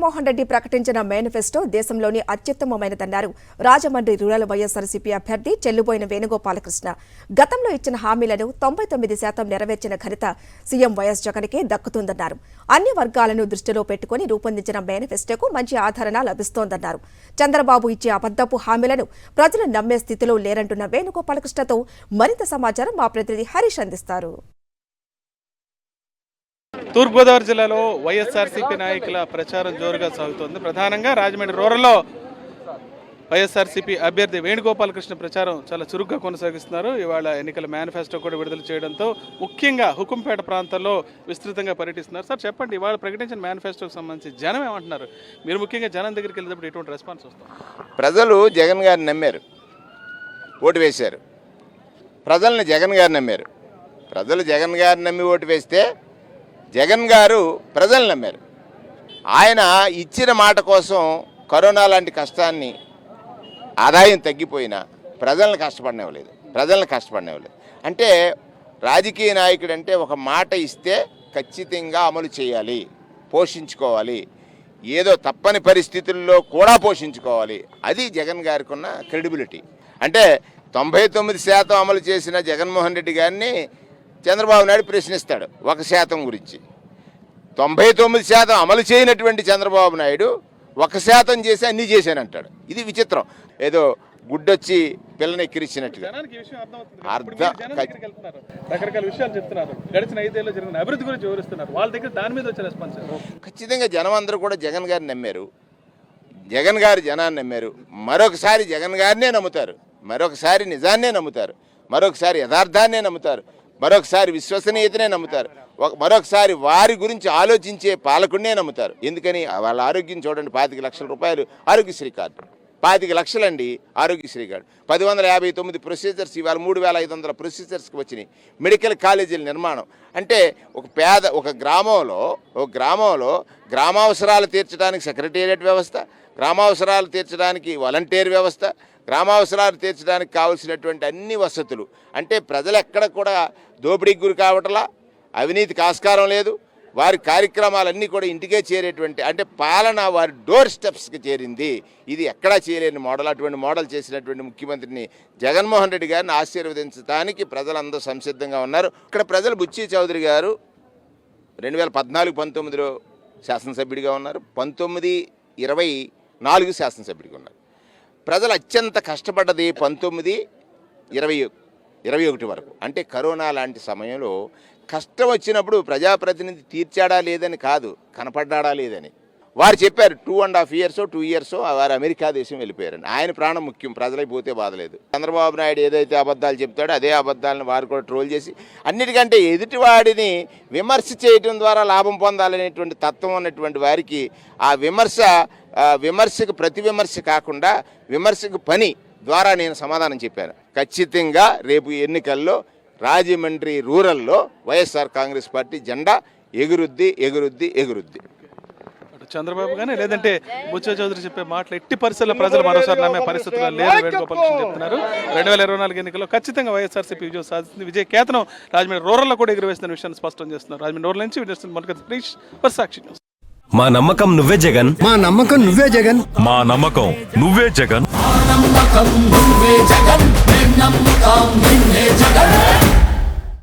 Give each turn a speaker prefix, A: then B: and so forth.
A: జగన్మోహన్ రెడ్డి ప్రకటించిన మేనిఫెస్టో దేశంలోని అత్యుత్తమమైనదన్నారు రాజమండ్రి రూరల్ వైఎస్ఆర్సీపీ అభ్యర్థి చెల్లుబోయిన వేణుగోపాలకృష్ణ. గతంలో ఇచ్చిన హామీలను 99% నెరవేర్చిన ఘనత సీఎం వైఎస్ జగన్కే దక్కుతుందన్నారు. అన్ని వర్గాలను దృష్టిలో పెట్టుకుని రూపొందించిన మేనిఫెస్టోకు మంచి ఆదరణ లభిస్తోందన్నారు. చంద్రబాబు ఇచ్చే అబద్ధపు హామీలను ప్రజలు నమ్మే స్థితిలో లేరంటున్న వేణుగోపాలకృష్ణతో మరింత సమాచారం మా ప్రతినిధి హరీష్ అందిస్తారు.
B: తూర్పుగోదావరి జిల్లాలో వైఎస్ఆర్సీపీ నాయకుల ప్రచారం జోరుగా సాగుతోంది. ప్రధానంగా రాజమండ్రి రూరల్లో వైఎస్ఆర్సీపీ అభ్యర్థి వేణుగోపాలకృష్ణ ప్రచారం చాలా చురుగ్గా కొనసాగిస్తున్నారు. ఇవాళ ఎన్నికల మేనిఫెస్టో కూడా విడుదల చేయడంతో ముఖ్యంగా హుకుంపేట ప్రాంతాల్లో విస్తృతంగా పర్యటిస్తున్నారు. సార్ చెప్పండి, ఇవాళ ప్రకటించిన మేనిఫెస్టోకి సంబంధించి జనం ఏమంటున్నారు? మీరు ముఖ్యంగా జనం దగ్గరికి వెళ్ళినప్పుడు ఎటువంటి రెస్పాన్స్ వస్తుంది?
C: ప్రజలు జగన్ గారిని నమ్మారు, ఓటు వేశారు. ప్రజల్ని జగన్ గారిని నమ్మారు. ప్రజలు జగన్ గారిని నమ్మి ఓటు వేస్తే జగన్ గారు ప్రజలు నమ్మారు. ఆయన ఇచ్చిన మాట కోసం కరోనా లాంటి కష్టాన్ని ఆదాయం తగ్గిపోయినా ప్రజలను కష్టపడనివ్వలేదు. అంటే రాజకీయ నాయకుడు అంటే ఒక మాట ఇస్తే ఖచ్చితంగా అమలు చేయాలి, పోషించుకోవాలి, ఏదో తప్పని పరిస్థితుల్లో కూడా పోషించుకోవాలి. అది జగన్ గారికి ఉన్న క్రెడిబిలిటీ. అంటే 99% అమలు చేసిన జగన్మోహన్ రెడ్డి గారిని చంద్రబాబు నాయుడు ప్రశ్నిస్తాడు 1% గురించి. 99% అమలు చేయనటువంటి చంద్రబాబు నాయుడు 1% చేసి అన్నీ చేశానంటాడు. ఇది విచిత్రం. ఏదో గుడ్డొచ్చి పిల్లని ఎక్కిరిచ్చినట్టుగా
B: రకరకాల విషయాలు చెప్తున్నారు. గడిచిన 5 ఏళ్లలో జరిగిన అభివృద్ధి గురించి వివరిస్తున్నారు. వాళ్ళ దగ్గర దాని మీద వచ్చే రెస్పాన్స్
C: ఖచ్చితంగా జనం అందరూ కూడా జగన్ గారిని నమ్మారు. జగన్ గారు జనాన్ని నమ్మారు. మరొకసారి జగన్ గారినే నమ్ముతారు, మరొకసారి నిజాన్నే నమ్ముతారు, మరొకసారి యథార్థాన్నే నమ్ముతారు, మరొకసారి విశ్వసనీయతనే నమ్ముతారు, మరొకసారి వారి గురించి ఆలోచించే పాలకుడినే నమ్ముతారు. ఎందుకని వాళ్ళ ఆరోగ్యం చూడండి. 25 లక్షల రూపాయలు ఆరోగ్యశ్రీ కార్డు, 25 లక్షలండి ఆరోగ్యశ్రీ కార్డు. 1059 ప్రొసీజర్స్ ఇవాళ 3500 ప్రొసీజర్స్కి వచ్చినాయి. మెడికల్ కాలేజీల నిర్మాణం అంటే ఒక గ్రామంలో గ్రామావసరాలు తీర్చడానికి సెక్రటేరియట్ వ్యవస్థ, గ్రామావసరాలు తీర్చడానికి వాలంటీర్ వ్యవస్థ, గ్రామావసరాలు తీర్చడానికి కావాల్సినటువంటి అన్ని వసతులు. అంటే ప్రజలు ఎక్కడ కూడా దోపిడీకి గురి కావట్లా, అవినీతికి ఆస్కారం లేదు. వారి కార్యక్రమాలన్నీ కూడా ఇంటికే చేరేటువంటి అంటే పాలన వారి డోర్ స్టెప్స్కి చేరింది. ఇది ఎక్కడా చేయలేని మోడల్. అటువంటి మోడల్ చేసినటువంటి ముఖ్యమంత్రిని జగన్మోహన్ రెడ్డి గారిని ఆశీర్వదించడానికి ప్రజలందరూ సంసిద్ధంగా ఉన్నారు. ఇక్కడ ప్రజలు బుచ్చి చౌదరి గారు 2014-19లో శాసనసభ్యుడిగా ఉన్నారు, 19-24 శాసనసభ్యుడిగా ఉన్నారు. ప్రజలు అత్యంత కష్టపడ్డది 19-21 వరకు. అంటే కరోనా లాంటి సమయంలో కష్టం వచ్చినప్పుడు ప్రజాప్రతినిధి తీర్చాడా లేదని కాదు, కనపడ్డా లేదని. వారు చెప్పారు 2.5 years 2 years వారు అమెరికా దేశం వెళ్ళిపోయారని. ఆయన ప్రాణం ముఖ్యం, ప్రజలకి పోతే బాధలేదు. చంద్రబాబు నాయుడు ఏదైతే అబద్ధాలు చెప్తాడో అదే అబద్ధాలను వారు కూడా ట్రోల్ చేసి అన్నిటికంటే ఎదుటివాడిని విమర్శ చేయడం ద్వారా లాభం పొందాలనేటువంటి తత్వం ఉన్నటువంటి వారికి ఆ విమర్శకు ప్రతి విమర్శ కాకుండా విమర్శకు పని ద్వారా నేను సమాధానం చెప్పాను. ఖచ్చితంగా రేపు ఎన్నికల్లో రాజమండ్రి రూరల్లో వైఎస్ఆర్ కాంగ్రెస్ పార్టీ జెండా ఎగురుద్ది.
B: చంద్రబాబు కానీ లేదంటే బుచ్చ చౌదరి చెప్పే మాటలు ఎట్టి పరిస్థితుల్లో ప్రజలు మరోసారి నమ్మే పరిస్థితుల్లో లేదు వేణుగోపాలకృష్ణ చెప్తున్నారు. 2024 ఎన్నికల్లో ఖచ్చితంగా వైఎస్ఆర్సీపీ విజయం సాధిస్తుంది. విజయ కేతనం రాజమండ్రి రూరల్లో కూడా ఎగురవేసిన విషయాన్ని స్పష్టం చేస్తున్నారు. రాజమండ్రి రూరల్ నుంచి సాక్షి న్యూస్.
D: మా నమ్మకం నువ్వే జగన్,
E: మా నమ్మకం నువ్వే జగన్,
D: మా నమ్మకం నువ్వే జగన్.